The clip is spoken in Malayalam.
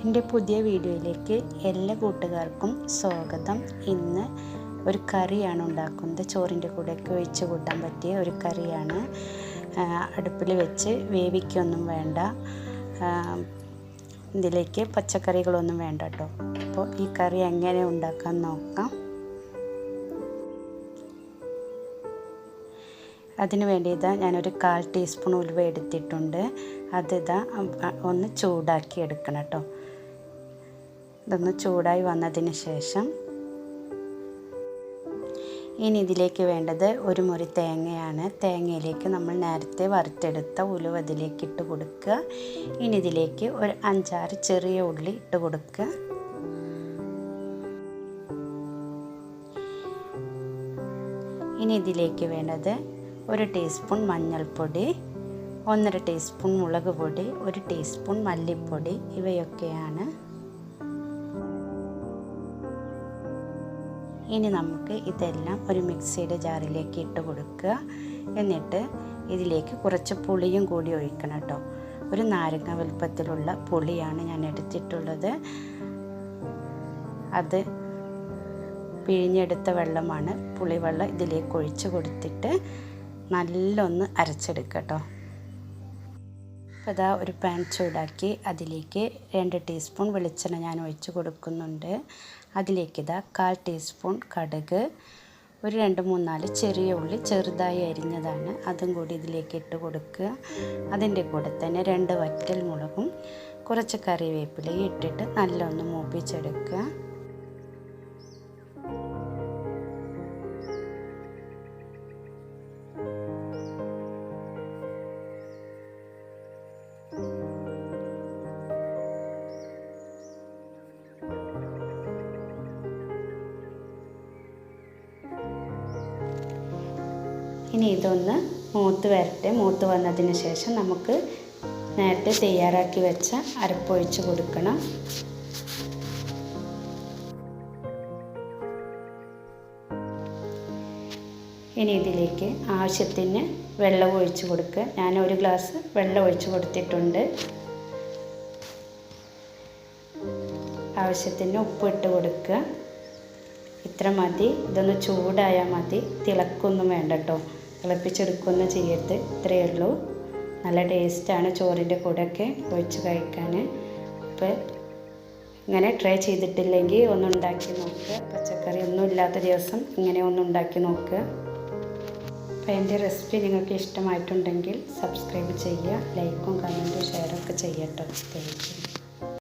എൻ്റെ പുതിയ വീഡിയോയിലേക്ക് എല്ലാ കൂട്ടുകാർക്കും സ്വാഗതം. ഇന്ന് ഒരു കറിയാണ് ഉണ്ടാക്കുന്നത്. ചോറിൻ്റെ കൂടെയൊക്കെ ഒഴിച്ച് കൂട്ടാൻ പറ്റിയ ഒരു കറിയാണ്. അടുപ്പിൽ വെച്ച് വേവിക്കൊന്നും വേണ്ട. ഇതിലേക്ക് പച്ചക്കറികളൊന്നും വേണ്ട കേട്ടോ. അപ്പോൾ ഈ കറി എങ്ങനെ ഉണ്ടാക്കാൻ നോക്കാം. അതിന് വേണ്ടി ഞാനൊരു 1/4 ടീസ്പൂൺ ഉലുവ എടുത്തിട്ടുണ്ട്. അതിതാ ഒന്ന് ചൂടാക്കി എടുക്കണം കേട്ടോ. ഇതൊന്ന് ചൂടായി വന്നതിന് ശേഷം ഇനി ഇതിലേക്ക് വേണ്ടത് ഒരു മുറി തേങ്ങയാണ്. തേങ്ങയിലേക്ക് നമ്മൾ നേരത്തെ വറുത്തെടുത്ത ഉലുവ ഇതിലേക്ക് ഇട്ട് കൊടുക്കുക. ഇനി ഇതിലേക്ക് ഒരു 5-6 ചെറിയ ഉള്ളി ഇട്ട് കൊടുക്കുക. ഇനി ഇതിലേക്ക് വേണ്ടത് 1 ടീസ്പൂൺ മഞ്ഞൾപ്പൊടി, 1.5 ടീസ്പൂൺ മുളക് പൊടി, 1 ടീസ്പൂൺ മല്ലിപ്പൊടി, ഇവയൊക്കെയാണ്. ഇനി നമുക്ക് ഇതെല്ലാം ഒരു മിക്സിയുടെ ജാറിലേക്ക് ഇട്ട് കൊടുക്കുക. എന്നിട്ട് ഇതിലേക്ക് കുറച്ച് പുളിയും കൂടി ഒഴിക്കണം കേട്ടോ. ഒരു നാരങ്ങ വലുപ്പത്തിലുള്ള പുളിയാണ് ഞാൻ എടുത്തിട്ടുള്ളത്. അത് പിഴിഞ്ഞെടുത്ത വെള്ളമാണ്. പുളിവെള്ളം ഇതിലേക്ക് ഒഴിച്ച് കൊടുത്തിട്ട് നല്ലൊന്ന് അരച്ചെടുക്കുക കേട്ടോ. അപ്പോൾ ഇതാ ഒരു പാൻ ചൂടാക്കി അതിലേക്ക് 2 ടീസ്പൂൺ വെളിച്ചെണ്ണ ഞാൻ ഒഴിച്ച് കൊടുക്കുന്നുണ്ട്. അതിലേക്ക് 1/4 ടീസ്പൂൺ കടുക്, ഒരു 2-3-4 ചെറിയ ഉള്ളി ചെറുതായി അരിഞ്ഞതാണ്, അതും കൂടി ഇതിലേക്ക് ഇട്ട് കൊടുക്കുക. അതിൻ്റെ കൂടെ തന്നെ 2 വറ്റൽ മുളകും കുറച്ച് കറിവേപ്പിലയും ഇട്ടിട്ട് നല്ലൊന്ന് മൂപ്പിച്ചെടുക്കുക. ഇനി ഇതൊന്ന് മൂത്ത് വരട്ടെ. മൂത്ത് വന്നതിന് ശേഷം നമുക്ക് നേരത്തെ തയ്യാറാക്കി വെച്ച അരപ്പൊഴിച്ച് കൊടുക്കണം. ഇനി ഇതിലേക്ക് ആവശ്യത്തിന് വെള്ളം ഒഴിച്ച് കൊടുക്കുക. ഞാൻ 1 ഗ്ലാസ് വെള്ളം ഒഴിച്ച് കൊടുത്തിട്ടുണ്ട്. ആവശ്യത്തിന് ഉപ്പിട്ട് കൊടുക്കുക. ഇത്ര മതി. ഇതൊന്ന് ചൂടായാൽ മതി. തിളക്കൊന്നും വേണ്ട കേട്ടോ. തിളപ്പിച്ചെടുക്കൊന്നും ചെയ്യരുത്. ഇത്രയേ ഉള്ളൂ. നല്ല ടേസ്റ്റാണ് ചോറിൻ്റെ കൂടെയൊക്കെ ഒഴിച്ച് കഴിക്കാൻ. അപ്പോൾ ഇങ്ങനെ ട്രൈ ചെയ്തിട്ടില്ലെങ്കിൽ ഒന്നുണ്ടാക്കി നോക്കുക. പച്ചക്കറി ഒന്നും ഇല്ലാത്ത ദിവസം ഇങ്ങനെ ഒന്നുണ്ടാക്കി നോക്കുക. അപ്പോൾ എൻ്റെ റെസിപ്പി നിങ്ങൾക്ക് ഇഷ്ടമായിട്ടുണ്ടെങ്കിൽ സബ്സ്ക്രൈബ് ചെയ്യുക. ലൈക്കും കമൻറ്റും ഷെയറൊക്കെ ചെയ്യട്ടോ. Thank U.